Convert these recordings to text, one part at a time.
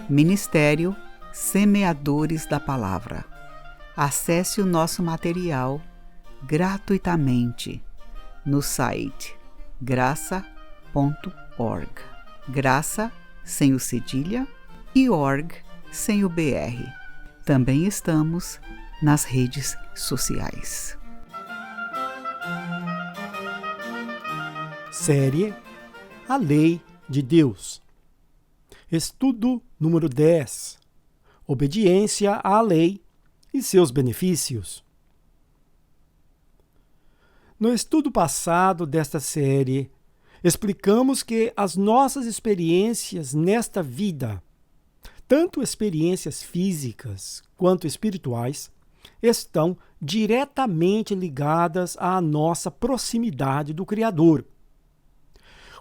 Ministério Semeadores da Palavra. Acesse o nosso material gratuitamente no site graça.org. Graça sem o cedilha e org sem o BR. Também estamos nas redes sociais. Série A Lei de Deus. Estudo número 10. Obediência à lei e seus benefícios. No estudo passado desta série, explicamos que as nossas experiências nesta vida, tanto experiências físicas quanto espirituais, estão diretamente ligadas à nossa proximidade do Criador.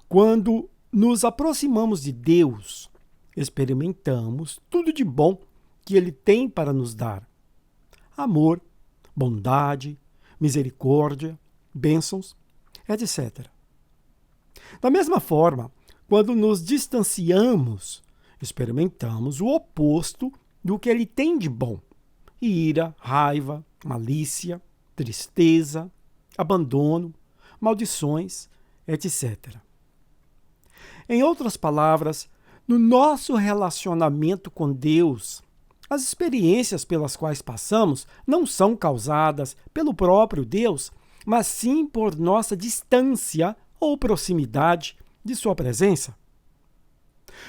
Quando nos aproximamos de Deus, experimentamos tudo de bom que Ele tem para nos dar: amor, bondade, misericórdia, bênçãos, etc. Da mesma forma, quando nos distanciamos, experimentamos o oposto do que Ele tem de bom: ira, raiva, malícia, tristeza, abandono, maldições, etc. Em outras palavras, no nosso relacionamento com Deus, as experiências pelas quais passamos não são causadas pelo próprio Deus, mas sim por nossa distância ou proximidade de sua presença.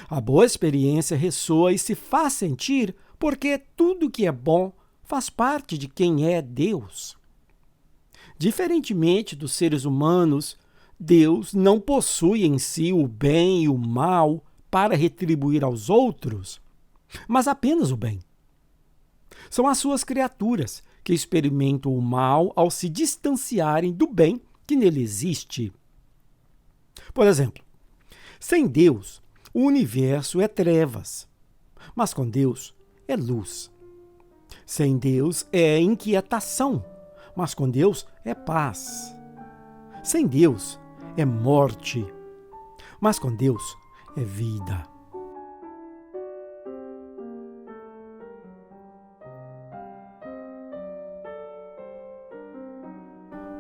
A boa experiência ressoa e se faz sentir porque tudo que é bom faz parte de quem é Deus. Diferentemente dos seres humanos, Deus não possui em si o bem e o mal para retribuir aos outros, mas apenas o bem. São as suas criaturas que experimentam o mal ao se distanciarem do bem que nele existe. Por exemplo, sem Deus, o universo é trevas, mas com Deus é luz. Sem Deus é inquietação, mas com Deus é paz. Sem Deus é morte, mas com Deus é vida.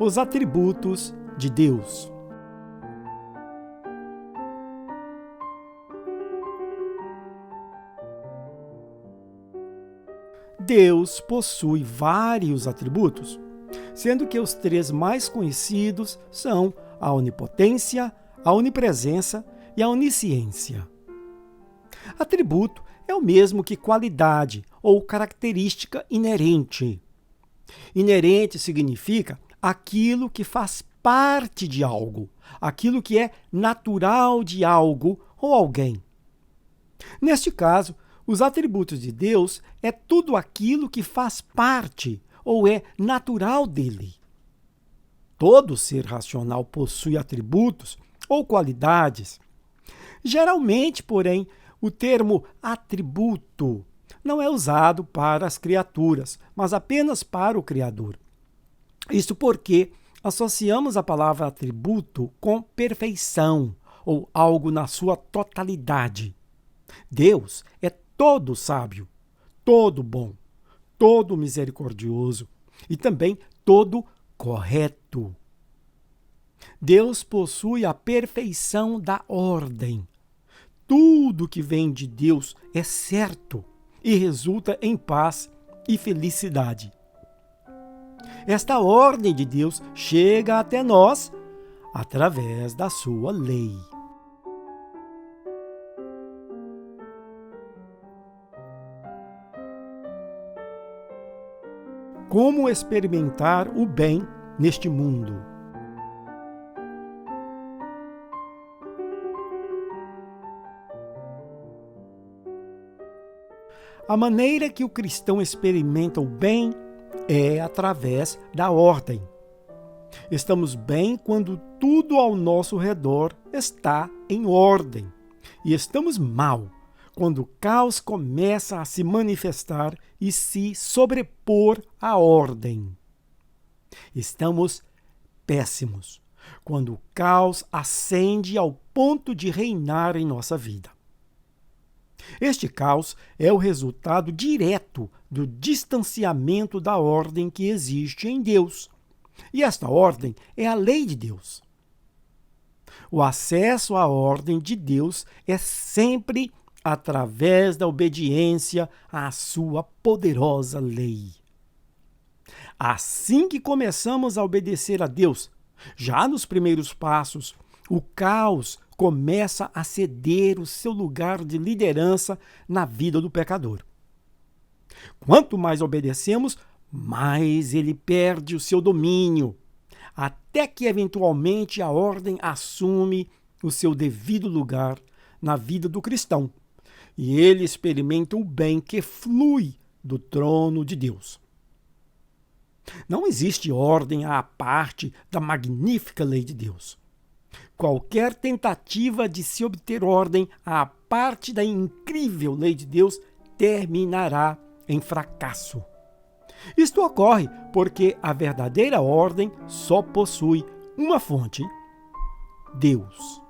Os atributos de Deus. Deus possui vários atributos, sendo que os três mais conhecidos são a onipotência, a onipresença e a onisciência. Atributo é o mesmo que qualidade ou característica inerente. Inerente significa aquilo que faz parte de algo, aquilo que é natural de algo ou alguém. Neste caso, os atributos de Deus é tudo aquilo que faz parte ou é natural dele. Todo ser racional possui atributos ou qualidades. Geralmente, porém, o termo atributo não é usado para as criaturas, mas apenas para o Criador. Isto porque associamos a palavra atributo com perfeição ou algo na sua totalidade. Deus é todo sábio, todo bom, todo misericordioso e também todo correto. Deus possui a perfeição da ordem. Tudo que vem de Deus é certo e resulta em paz e felicidade. Esta ordem de Deus chega até nós através da sua lei. Como experimentar o bem neste mundo? A maneira que o cristão experimenta o bem é através da ordem. Estamos bem quando tudo ao nosso redor está em ordem. E estamos mal quando o caos começa a se manifestar e se sobrepor à ordem. Estamos péssimos quando o caos ascende ao ponto de reinar em nossa vida. Este caos é o resultado direto do distanciamento da ordem que existe em Deus. E esta ordem é a lei de Deus. O acesso à ordem de Deus é sempre através da obediência à sua poderosa lei. Assim que começamos a obedecer a Deus, já nos primeiros passos, o caos começa a ceder o seu lugar de liderança na vida do pecador. Quanto mais obedecemos, mais ele perde o seu domínio, até que eventualmente a ordem assume o seu devido lugar na vida do cristão, e ele experimenta o bem que flui do trono de Deus. Não existe ordem à parte da magnífica lei de Deus. Qualquer tentativa de se obter ordem à parte da incrível lei de Deus terminará em fracasso. Isto ocorre porque a verdadeira ordem só possui uma fonte: Deus.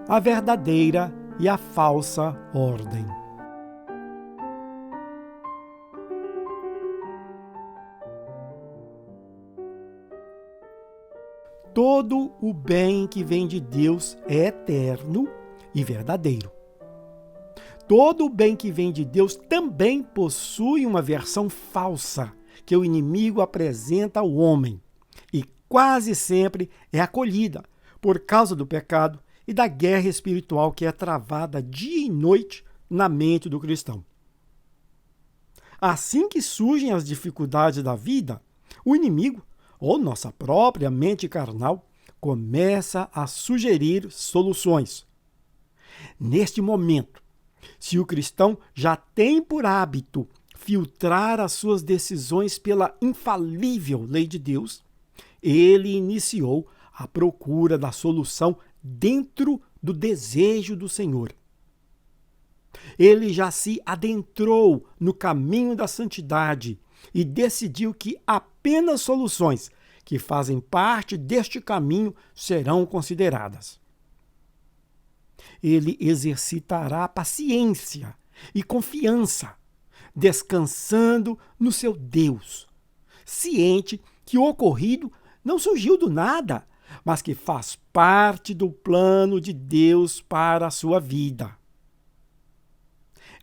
A verdadeira e a falsa ordem. Todo o bem que vem de Deus é eterno e verdadeiro. Todo o bem que vem de Deus também possui uma versão falsa que o inimigo apresenta ao homem e quase sempre é acolhida por causa do pecado e da guerra espiritual que é travada dia e noite na mente do cristão. Assim que surgem as dificuldades da vida, o inimigo, ou nossa própria mente carnal, começa a sugerir soluções. Neste momento, se o cristão já tem por hábito filtrar as suas decisões pela infalível lei de Deus, ele iniciou a procura da solução dentro do desejo do Senhor. Ele já se adentrou no caminho da santidade e decidiu que apenas soluções que fazem parte deste caminho serão consideradas. Ele exercitará paciência e confiança, descansando no seu Deus, ciente que o ocorrido não surgiu do nada, mas que faz parte do plano de Deus para a sua vida.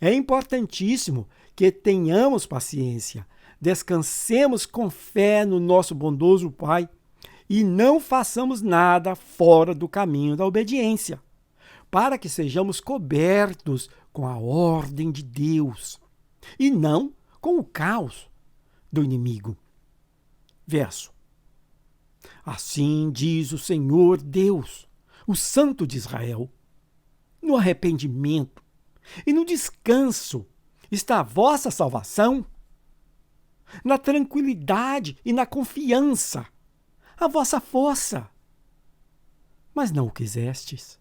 É importantíssimo que tenhamos paciência, descansemos com fé no nosso bondoso Pai e não façamos nada fora do caminho da obediência, para que sejamos cobertos com a ordem de Deus e não com o caos do inimigo. Verso. Assim diz o Senhor Deus, o Santo de Israel: no arrependimento e no descanso está a vossa salvação, na tranquilidade e na confiança a vossa força. Mas não o quisestes.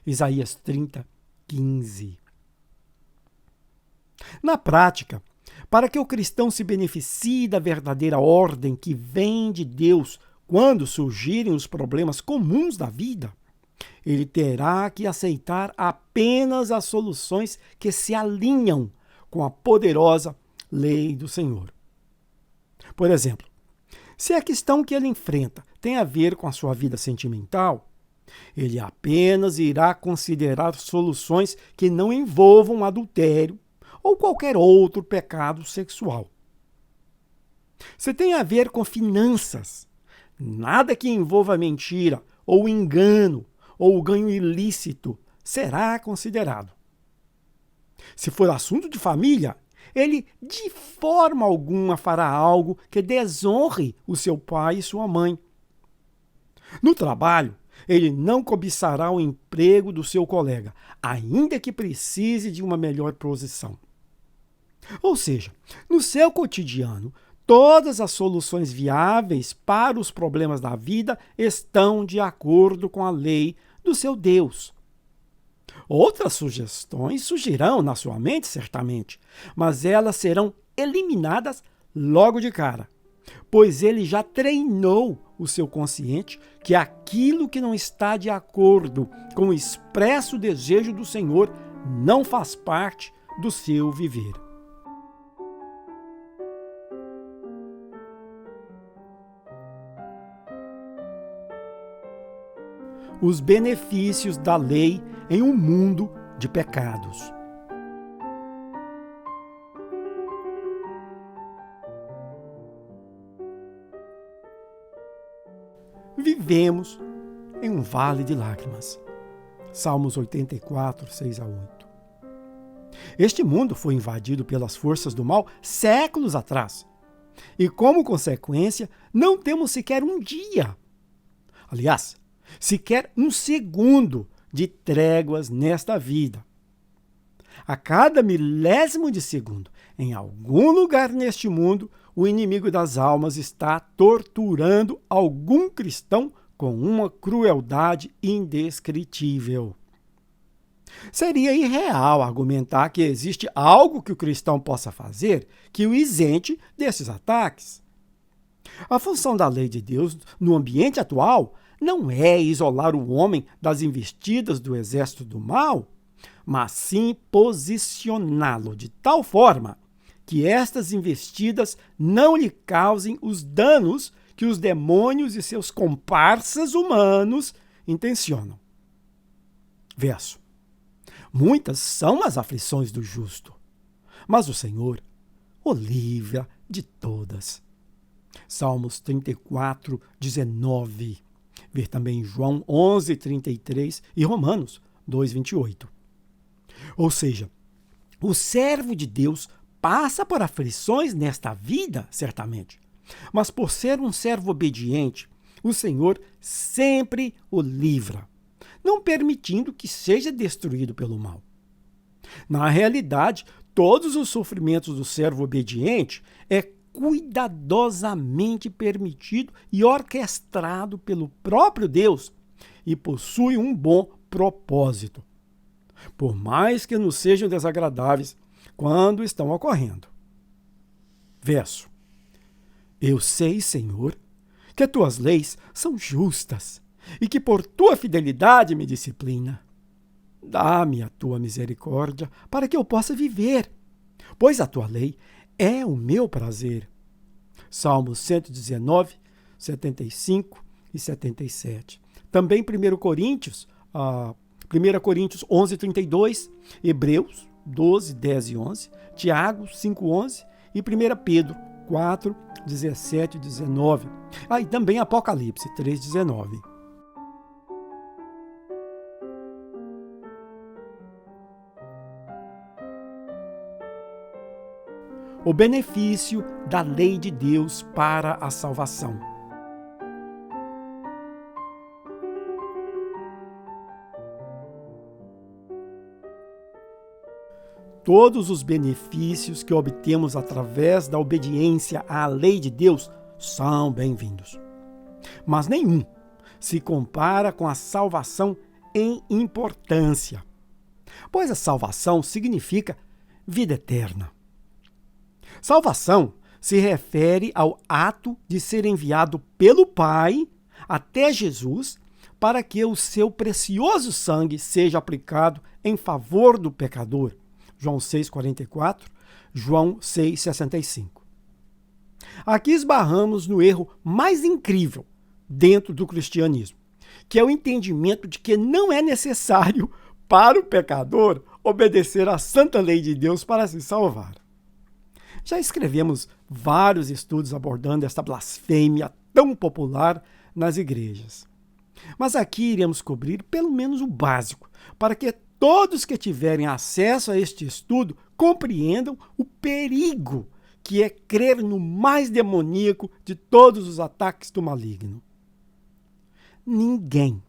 Isaías 30, 15. Na prática, para que o cristão se beneficie da verdadeira ordem que vem de Deus quando surgirem os problemas comuns da vida, ele terá que aceitar apenas as soluções que se alinham com a poderosa lei do Senhor. Por exemplo, se a questão que ele enfrenta tem a ver com a sua vida sentimental, ele apenas irá considerar soluções que não envolvam adultério ou qualquer outro pecado sexual. Se tem a ver com finanças, nada que envolva mentira ou engano ou ganho ilícito será considerado. Se for assunto de família, ele de forma alguma fará algo que desonre o seu pai e sua mãe. No trabalho, ele não cobiçará o emprego do seu colega, ainda que precise de uma melhor posição. Ou seja, no seu cotidiano, todas as soluções viáveis para os problemas da vida estão de acordo com a lei do seu Deus. Outras sugestões surgirão na sua mente, certamente, mas elas serão eliminadas logo de cara, pois ele já treinou o seu consciente que aquilo que não está de acordo com o expresso desejo do Senhor não faz parte do seu viver. Os benefícios da lei em um mundo de pecados. Vivemos em um vale de lágrimas. Salmos 84, 6 a 8. Este mundo foi invadido pelas forças do mal séculos atrás. E, como consequência, não temos sequer um dia. Aliás, sequer um segundo de tréguas nesta vida. A cada milésimo de segundo, em algum lugar neste mundo, o inimigo das almas está torturando algum cristão com uma crueldade indescritível. Seria irreal argumentar que existe algo que o cristão possa fazer que o isente desses ataques. A função da lei de Deus no ambiente atual não é isolar o homem das investidas do exército do mal, mas sim posicioná-lo de tal forma que estas investidas não lhe causem os danos que os demônios e seus comparsas humanos intencionam. Verso. Muitas são as aflições do justo, mas o Senhor o livra de todas. Salmos 34, 19. Ver também João 11, 33 e Romanos 2, 28. Ou seja, o servo de Deus passa por aflições nesta vida, certamente. Mas por ser um servo obediente, o Senhor sempre o livra, não permitindo que seja destruído pelo mal. Na realidade, todos os sofrimentos do servo obediente é cuidadosamente permitido e orquestrado pelo próprio Deus e possui um bom propósito, por mais que nos sejam desagradáveis quando estão ocorrendo. Verso. Eu sei, Senhor, que tuas leis são justas e que por tua fidelidade me disciplina. Dá-me a tua misericórdia para que eu possa viver, pois a tua lei é o meu prazer. Salmos 119, 75 e 77. Também 1 Coríntios 11, 32, Hebreus 12, 10 e 11, Tiago 5, 11 e 1 Pedro 4, 17 e 19. E também Apocalipse 3, 19. O benefício da lei de Deus para a salvação. Todos os benefícios que obtemos através da obediência à lei de Deus são bem-vindos. Mas nenhum se compara com a salvação em importância, pois a salvação significa vida eterna. Salvação se refere ao ato de ser enviado pelo Pai até Jesus para que o seu precioso sangue seja aplicado em favor do pecador. João 6,44, João 6,65. Aqui esbarramos no erro mais incrível dentro do cristianismo, que é o entendimento de que não é necessário para o pecador obedecer à santa lei de Deus para se salvar. Já escrevemos vários estudos abordando esta blasfêmia tão popular nas igrejas. Mas aqui iremos cobrir pelo menos o básico, para que todos que tiverem acesso a este estudo compreendam o perigo que é crer no mais demoníaco de todos os ataques do maligno. Ninguém,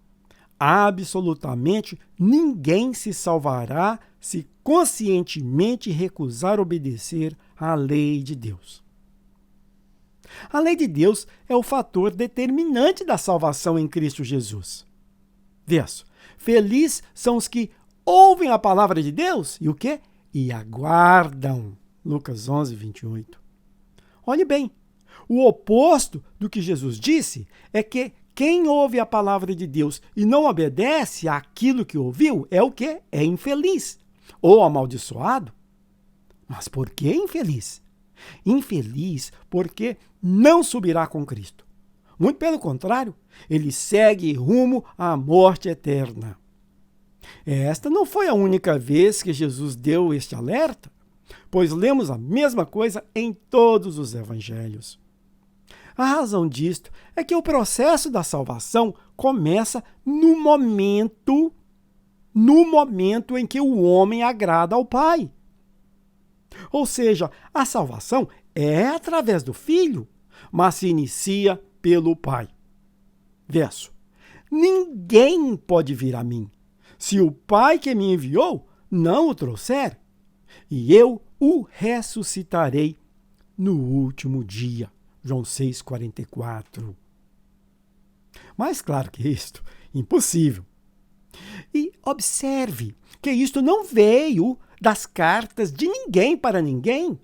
absolutamente ninguém se salvará se conscientemente recusar obedecer à lei de Deus. A lei de Deus é o fator determinante da salvação em Cristo Jesus. Verso. Feliz são os que ouvem a palavra de Deus e o quê? E aguardam. Lucas 11, 28. Olhe bem, O oposto do que Jesus disse é que quem ouve a palavra de Deus e não obedece àquilo que ouviu é o quê? É infeliz ou amaldiçoado. Mas por que infeliz? Infeliz porque não subirá com Cristo. Muito pelo contrário, ele segue rumo à morte eterna. Esta não foi a única vez que Jesus deu este alerta, pois lemos a mesma coisa em todos os evangelhos. A razão disto é que o processo da salvação começa no momento em que o homem agrada ao Pai. Ou seja, a salvação é através do Filho, mas se inicia pelo Pai. Verso: ninguém pode vir a mim, se o Pai que me enviou não o trouxer, e eu o ressuscitarei no último dia. João 6,44. Mais claro que isto, impossível. E observe que isto não veio das cartas de ninguém para ninguém.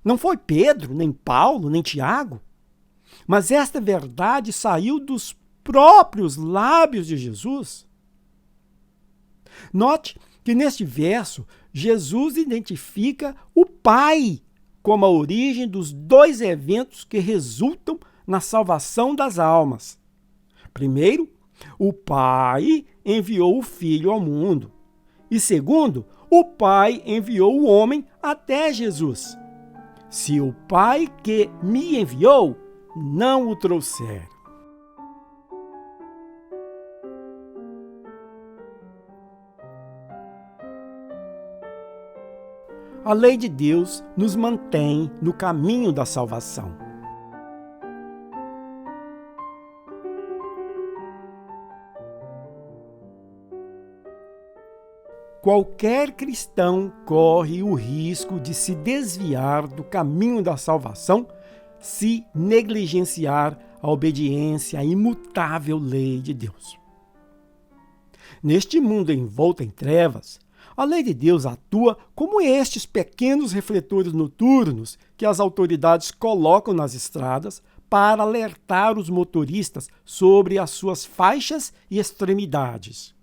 Não foi Pedro, nem Paulo, nem Tiago. Mas esta verdade saiu dos próprios lábios de Jesus. Note que neste verso, Jesus identifica o Pai como a origem dos dois eventos que resultam na salvação das almas. Primeiro, o Pai enviou o Filho ao mundo. E segundo, o Pai enviou o homem até Jesus. Se o Pai que me enviou não o trouxer. A lei de Deus nos mantém no caminho da salvação. Qualquer cristão corre o risco de se desviar do caminho da salvação se negligenciar a obediência à imutável lei de Deus. Neste mundo envolto em trevas, a lei de Deus atua como estes pequenos refletores noturnos que as autoridades colocam nas estradas para alertar os motoristas sobre as suas faixas e extremidades.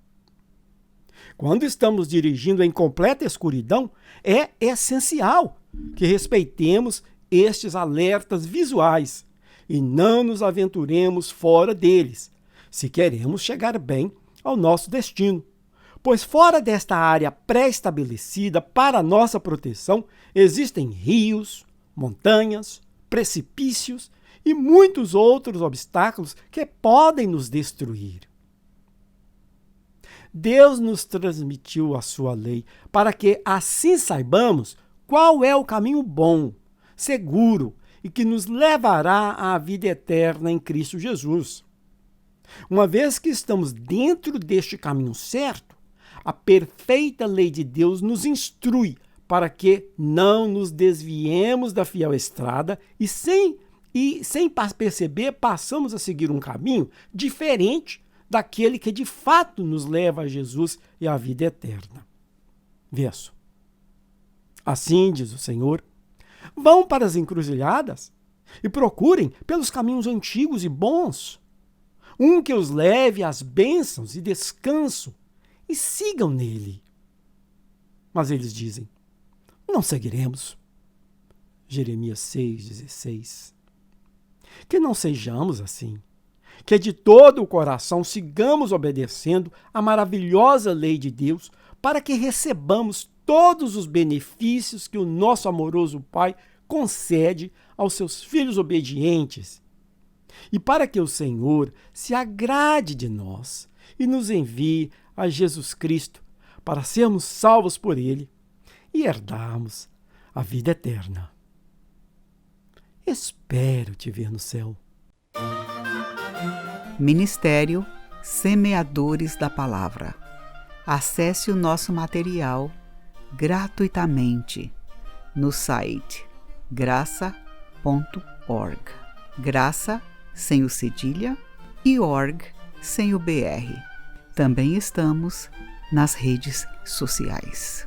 Quando estamos dirigindo em completa escuridão, é essencial que respeitemos estes alertas visuais e não nos aventuremos fora deles, se queremos chegar bem ao nosso destino. Pois fora desta área pré-estabelecida para nossa proteção, existem rios, montanhas, precipícios e muitos outros obstáculos que podem nos destruir. Deus nos transmitiu a sua lei para que assim saibamos qual é o caminho bom, seguro e que nos levará à vida eterna em Cristo Jesus. Uma vez que estamos dentro deste caminho certo, a perfeita lei de Deus nos instrui para que não nos desviemos da fiel estrada e sem perceber passamos a seguir um caminho diferente daquele que de fato nos leva a Jesus e à vida eterna. Verso: assim diz o Senhor, vão para as encruzilhadas e procurem pelos caminhos antigos e bons, um que os leve às bênçãos e descanso, e sigam nele. Mas eles dizem, não seguiremos. Jeremias 6,16. Que não sejamos assim, que de todo o coração sigamos obedecendo a maravilhosa lei de Deus para que recebamos todos os benefícios que o nosso amoroso Pai concede aos seus filhos obedientes. E para que o Senhor se agrade de nós e nos envie a Jesus Cristo para sermos salvos por Ele e herdarmos a vida eterna. Espero te ver no céu. Ministério Semeadores da Palavra. Acesse o nosso material gratuitamente no site graça.org. Graça sem o cedilha e org sem o BR. Também estamos nas redes sociais.